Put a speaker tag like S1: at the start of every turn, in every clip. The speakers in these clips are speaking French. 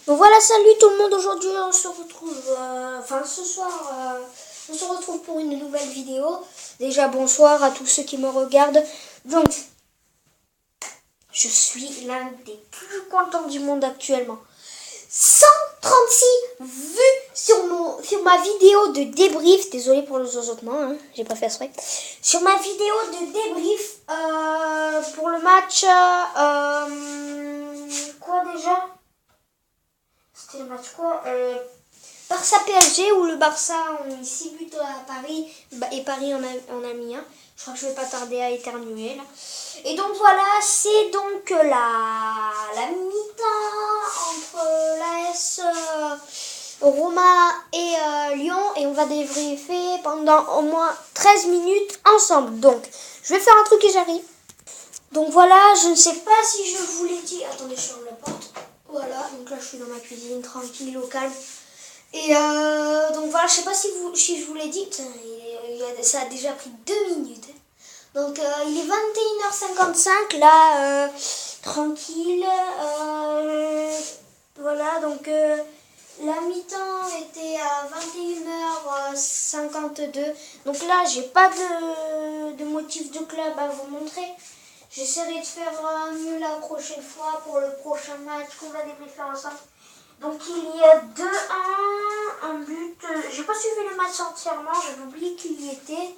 S1: Donc voilà, salut tout le monde, aujourd'hui on se retrouve, ce soir, on se retrouve pour une nouvelle vidéo. Déjà bonsoir à tous ceux qui me regardent. Donc, je suis l'un des plus contents du monde actuellement. 136 vues sur ma vidéo de débrief. Désolé pour le zozotement, hein, j'ai pas fait exprès. Sur ma vidéo de débrief pour le match, quoi déjà? C'était le match quoi, Barça PSG, où le Barça a mis 6 buts à Paris et Paris en a mis un. Je crois que je vais pas tarder à éternuer là. Et donc voilà, c'est donc la mi-temps entre l'AS Roma et Lyon, et on va débriefer pendant au moins 13 minutes ensemble. Donc je vais faire un truc et j'arrive. Donc voilà, je ne sais pas si je vous l'ai dit. Attendez, je ferme la porte. Voilà, donc là je suis dans ma cuisine, tranquille, au calme. Et donc voilà, je sais pas si je vous l'ai dit, ça a déjà pris 2 minutes. Donc il est 21h55, là, tranquille. Voilà, donc la mi-temps était à 21h52. Donc là, j'ai pas de motif de club à vous montrer. J'essaierai de faire mieux la prochaine fois pour le prochain match qu'on va débriefer ensemble. Donc il y a 2-1, un but. J'ai pas suivi le match entièrement, j'avais oublié qu'il y était.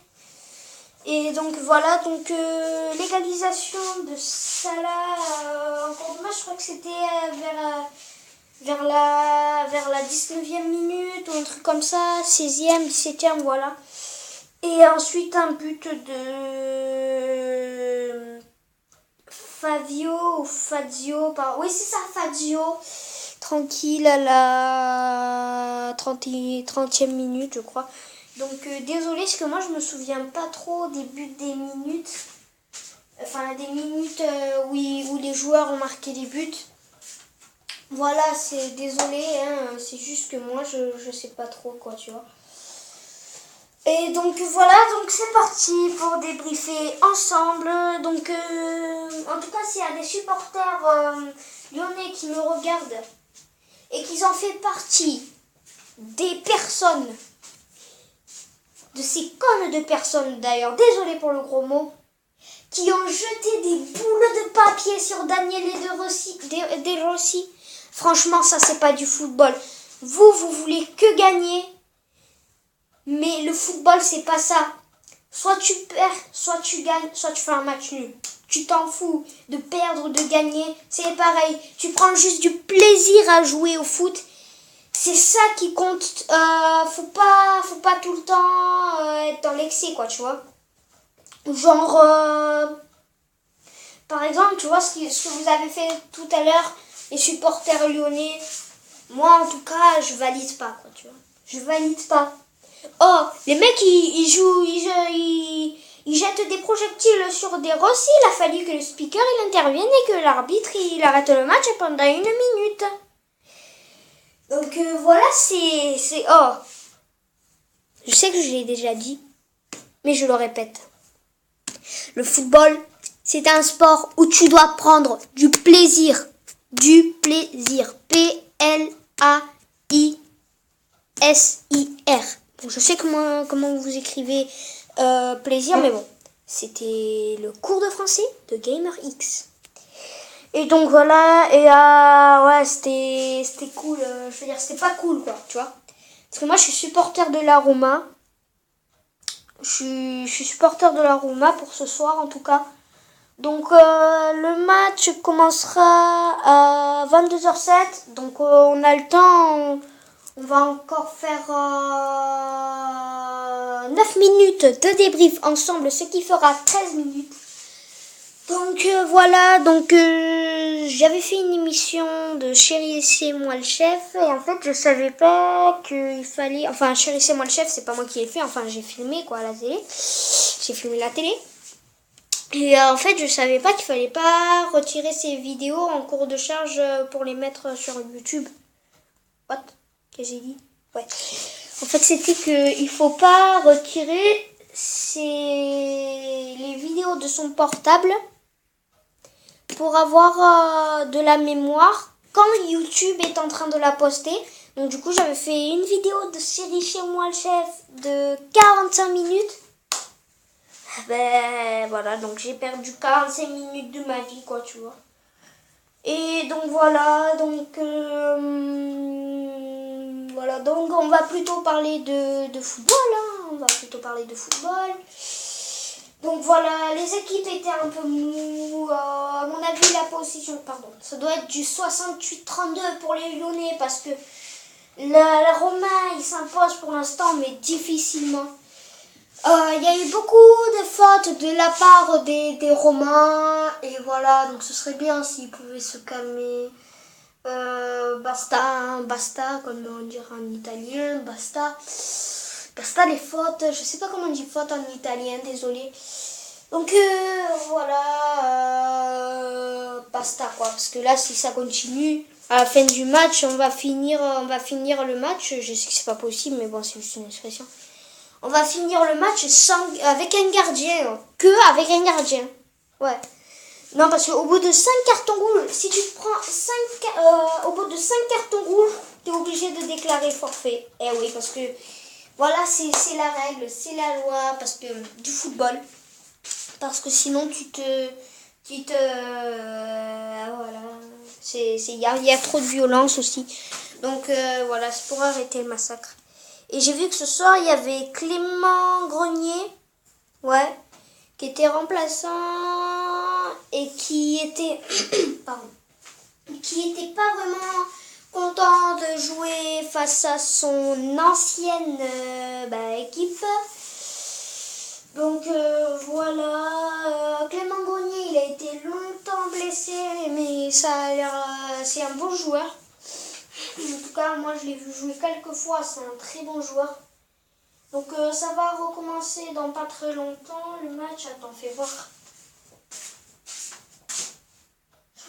S1: Et donc voilà, donc l'égalisation de Salah en cours de match, je crois que c'était vers la 19e minute ou un truc comme ça, 16e, 17e, voilà. Et ensuite un but de Fazio, oui c'est ça, Fazio, tranquille à la 30e minute je crois. Donc désolé parce que moi je me souviens pas trop des buts des minutes, enfin des minutes où les joueurs ont marqué des buts. Voilà, c'est désolé, hein, c'est juste que moi je sais pas trop quoi, tu vois. Et donc voilà, donc c'est parti pour débriefer ensemble. Donc en tout cas, s'il y a des supporters lyonnais qui me regardent et qui en fait partie des personnes, de ces connes de personnes d'ailleurs, désolé pour le gros mot, qui ont jeté des boules de papier sur Daniele De Rossi, franchement ça c'est pas du football. Vous voulez que gagner. Mais le football, c'est pas ça. Soit tu perds, soit tu gagnes, soit tu fais un match nul. Tu t'en fous de perdre ou de gagner. C'est pareil. Tu prends juste du plaisir à jouer au foot. C'est ça qui compte. Faut pas tout le temps être dans l'excès, quoi, tu vois. Genre, par exemple, tu vois ce que vous avez fait tout à l'heure, les supporters lyonnais. Moi, en tout cas, je valide pas, quoi, tu vois. Je valide pas. Oh, les mecs, ils jettent des projectiles sur des Rossi. Il a fallu que le speaker il intervienne et que l'arbitre il arrête le match pendant 1 minute. Donc voilà, c'est... Oh, je sais que je l'ai déjà dit, mais je le répète. Le football, c'est un sport où tu dois prendre du plaisir. Du plaisir. P-L-A-I-S-I-R. Bon, je sais comment vous écrivez plaisir, mais bon, c'était le cours de français de GamerX. Et donc voilà, et ouais, c'était cool, je veux dire, c'était pas cool quoi, tu vois. Parce que moi je suis supporter de la Roma. Je suis supporter de la Roma pour ce soir en tout cas. Donc le match commencera à 22h07, donc on a le temps. On va encore faire 9 minutes de débrief ensemble, ce qui fera 13 minutes. Donc voilà, donc j'avais fait une émission de Chérie et c'est moi le chef, et en fait je savais pas qu'il fallait... Enfin Chérie c'est moi le chef, c'est pas moi qui l'ai fait, enfin j'ai filmé quoi à la télé. J'ai filmé la télé. Et en fait je savais pas qu'il fallait pas retirer ces vidéos en cours de charge pour les mettre sur YouTube. What? Que j'ai dit? Ouais. En fait, c'était qu'il faut pas retirer les vidéos de son portable pour avoir de la mémoire quand YouTube est en train de la poster. Donc du coup, j'avais fait une vidéo de série chez moi le chef de 45 minutes. Ben voilà, donc j'ai perdu 45 minutes de ma vie, quoi, tu vois. Et donc voilà, voilà, donc on va plutôt parler de football, hein, on va plutôt parler de football. Donc voilà, les équipes étaient un peu mou. À mon avis, la position, pardon, ça doit être du 68-32 pour les Lyonnais parce que la Roma, il s'impose pour l'instant, mais difficilement. Il y a eu beaucoup de fautes de la part des Romains et voilà, donc ce serait bien s'ils pouvaient se calmer. Basta, comme on dirait en italien, basta les fautes, je sais pas comment on dit faute en italien, désolé. Donc voilà, basta quoi, parce que là si ça continue, à la fin du match, on va finir le match, je sais que c'est pas possible, mais bon c'est juste une expression. On va finir le match avec un gardien, avec un gardien, ouais. Non, parce qu'au bout de 5 cartons rouges, si tu te prends au bout de 5 cartons rouges, tu es obligé de déclarer forfait. Eh oui, parce que voilà, c'est la règle, c'est la loi, parce que du football. Parce que sinon, voilà, il y a trop de violence aussi. Donc voilà, c'est pour arrêter le massacre. Et j'ai vu que ce soir, il y avait Clément Grenier, ouais, qui était remplaçant et qui était pardon, qui était pas vraiment content de jouer face à son ancienne équipe. Donc voilà, Clément Grenier, il a été longtemps blessé, mais ça a l'air, c'est un bon joueur. En tout cas, moi je l'ai vu jouer quelques fois, c'est un très bon joueur. Donc ça va recommencer dans pas très longtemps le match. Attends, fais voir.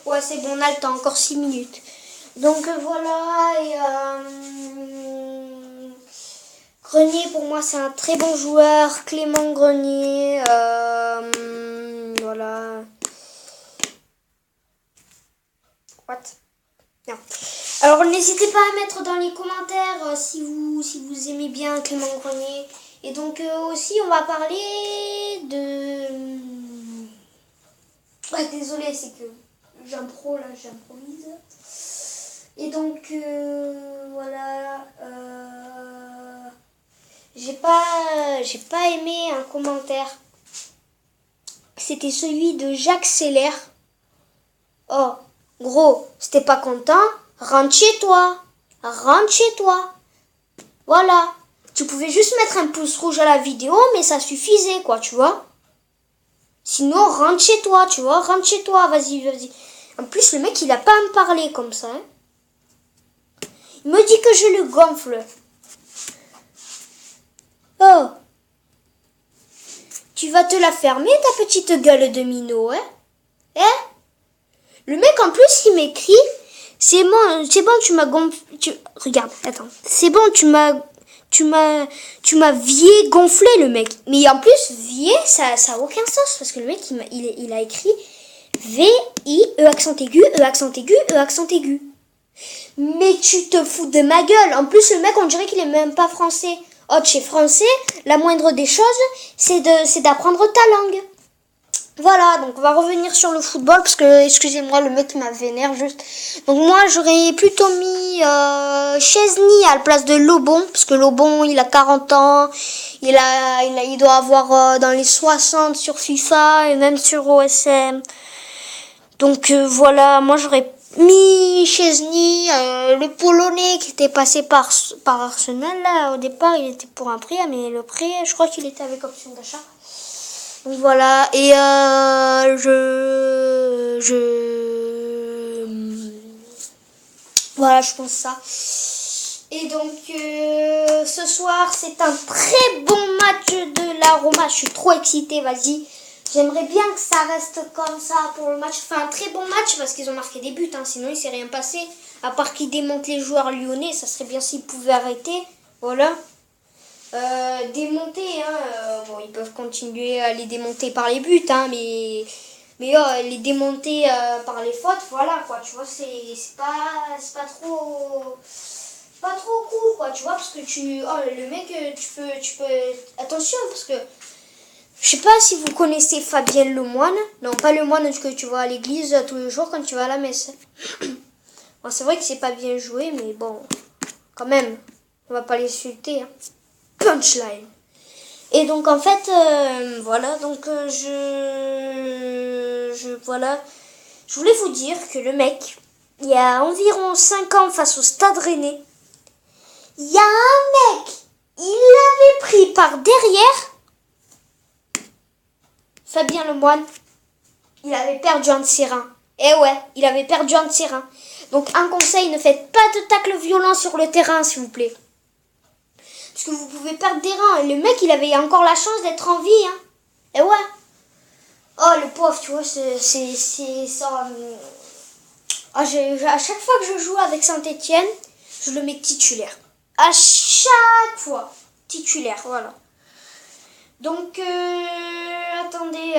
S1: Ouais, c'est bon, on a le temps, encore 6 minutes. Donc voilà, et Grenier pour moi c'est un très bon joueur. Clément Grenier, voilà. What? Non. Alors n'hésitez pas à mettre dans les commentaires si vous aimez bien Clément Grenier. Et donc aussi on va parler de... Ouais, désolé, c'est que j'improvise. Et donc voilà, j'ai pas aimé un commentaire. C'était celui de Jacques Seller. Oh, gros, si t'es pas content, rentre chez toi. Rentre chez toi. Voilà. Tu pouvais juste mettre un pouce rouge à la vidéo, mais ça suffisait, quoi, tu vois. Sinon, rentre chez toi, tu vois. Rentre chez toi, vas-y. En plus, le mec, il a pas à me parler comme ça. Hein. Il me dit que je le gonfle. Oh. Tu vas te la fermer, ta petite gueule de minot, hein? Hein? Le mec, en plus, il m'écrit... C'est bon, tu m'as gonflé... Regarde, attends. C'est bon, tu m'as vié gonflé, le mec. Mais en plus, vié, ça a aucun sens. Parce que le mec, il a écrit V-I-E accent aigu, E accent aigu, E accent aigu. Mais tu te fous de ma gueule. En plus, le mec, on dirait qu'il est même pas français. Oh, tu es français, la moindre des choses, c'est d'apprendre ta langue. Voilà, donc on va revenir sur le football parce que, excusez-moi, le mec m'a vénère juste. Donc moi, j'aurais plutôt mis Chesney à la place de Lobon, parce que Lobon, il a 40 ans, il doit avoir dans les 60 sur FIFA et même sur OSM. Donc voilà, moi j'aurais mis Chesney, le Polonais qui était passé par Arsenal, là, au départ, il était pour un prêt, mais le prêt, je crois qu'il était avec option d'achat. Donc voilà, et voilà, je pense ça. Et donc, ce soir, c'est un très bon match de la Roma. Je suis trop excitée, vas-y. J'aimerais bien que ça reste comme ça pour le match. Enfin, un très bon match parce qu'ils ont marqué des buts, hein. Sinon il ne s'est rien passé. À part qu'ils démontent les joueurs lyonnais, ça serait bien s'ils pouvaient arrêter. Voilà. Démonter, hein, bon, ils peuvent continuer à les démonter par les buts, hein, mais Mais les démonter par les fautes, voilà quoi, tu vois, c'est pas trop cool quoi, tu vois, parce que le mec, tu peux, attention, parce que, je sais pas si vous connaissez Fabienne Lemoine, non pas le moine que tu vois à l'église tous les jours quand tu vas à la messe. Bon, c'est vrai que c'est pas bien joué, mais bon, quand même, on va pas l'insulter, hein. Punchline. Et donc en fait, voilà, donc voilà, je voulais vous dire que le mec, il y a environ 5 ans face au Stade Rennais, il y a un mec, il l'avait pris par derrière, Fabien Lemoine, il avait perdu un de ses reins. Eh ouais, il avait perdu un de ses reins. Donc un conseil, ne faites pas de tacle violent sur le terrain, s'il vous plaît. Parce que vous pouvez perdre des reins. Et le mec, il avait encore la chance d'être en vie. Hein. Et ouais. Oh, le pauvre, tu vois, c'est ça. À chaque fois que je joue avec Saint-Etienne, je le mets titulaire. À chaque fois. Titulaire, voilà. Donc, attendez.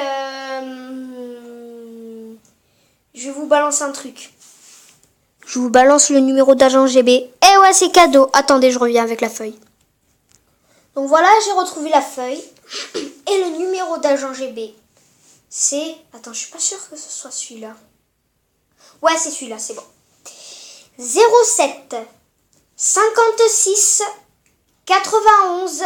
S1: Je vais vous balancer un truc. Je vous balance le numéro d'agent GB. Eh ouais, c'est cadeau. Attendez, je reviens avec la feuille. Donc voilà, j'ai retrouvé la feuille. Et le numéro d'agent GB, c'est... Attends, je suis pas sûre que ce soit celui-là. Ouais, c'est celui-là, c'est bon. 07 56 91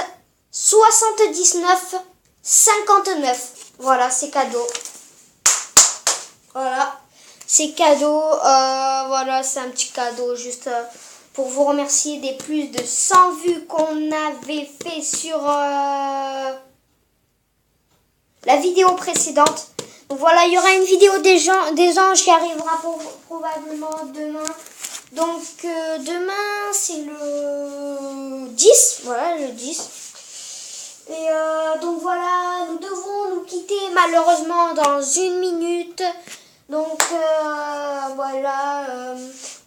S1: 79 59. Voilà, c'est cadeau. Voilà, c'est cadeau. Voilà, c'est un petit cadeau juste pour vous remercier des plus de 100 vues qu'on avait fait sur la vidéo précédente. Donc voilà, il y aura une vidéo des anges qui arrivera probablement demain. Donc demain c'est le 10, voilà le 10. Et donc voilà, nous devons nous quitter malheureusement dans 1 minute. Donc voilà,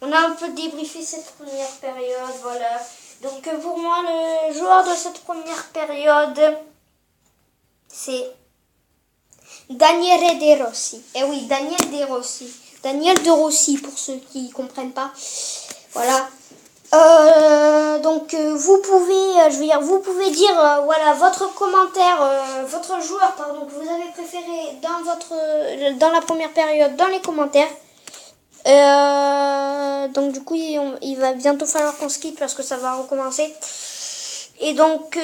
S1: on a un peu débriefé cette première période, voilà. Donc pour moi, le joueur de cette première période, c'est Daniele De Rossi. Eh oui, Daniel De Rossi. Daniel De Rossi, pour ceux qui ne comprennent pas. Voilà. Donc vous pouvez dire voilà votre commentaire, votre joueur pardon que vous avez préféré dans la première période dans les commentaires. Donc du coup il va bientôt falloir qu'on se quitte parce que ça va recommencer. Et donc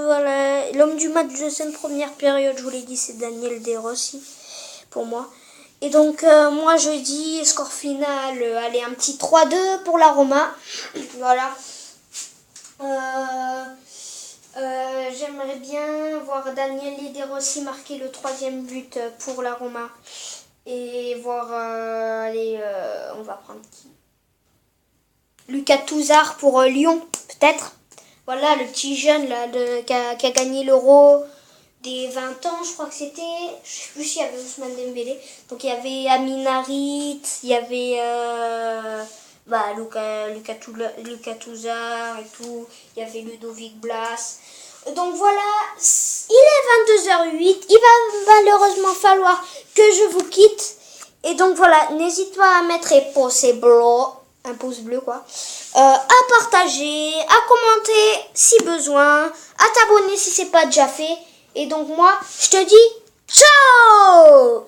S1: voilà, l'homme du match de cette première période, je vous l'ai dit, c'est Daniel De Rossi pour moi. Et donc, moi, je dis score final, allez, un petit 3-2 pour la Roma. Voilà. J'aimerais bien voir Daniele De Rossi marquer le 3e but pour la Roma. Et voir, allez, on va prendre qui? Lucas Touzard pour Lyon, peut-être. Voilà, le petit jeune là, qui a gagné l'Euro des 20 ans, je crois que c'était. Je sais plus s'il y avait Ousmane Dembélé. Donc il y avait Amin Harit, il y avait Lucas Touzard et tout. Il y avait Ludovic Blas. Donc voilà, il est 22h08. Il va malheureusement falloir que je vous quitte. Et donc voilà, n'hésite pas à mettre un pouce bleu quoi. À partager, à commenter si besoin, à t'abonner si c'est pas déjà fait. Et donc moi, je te dis ciao!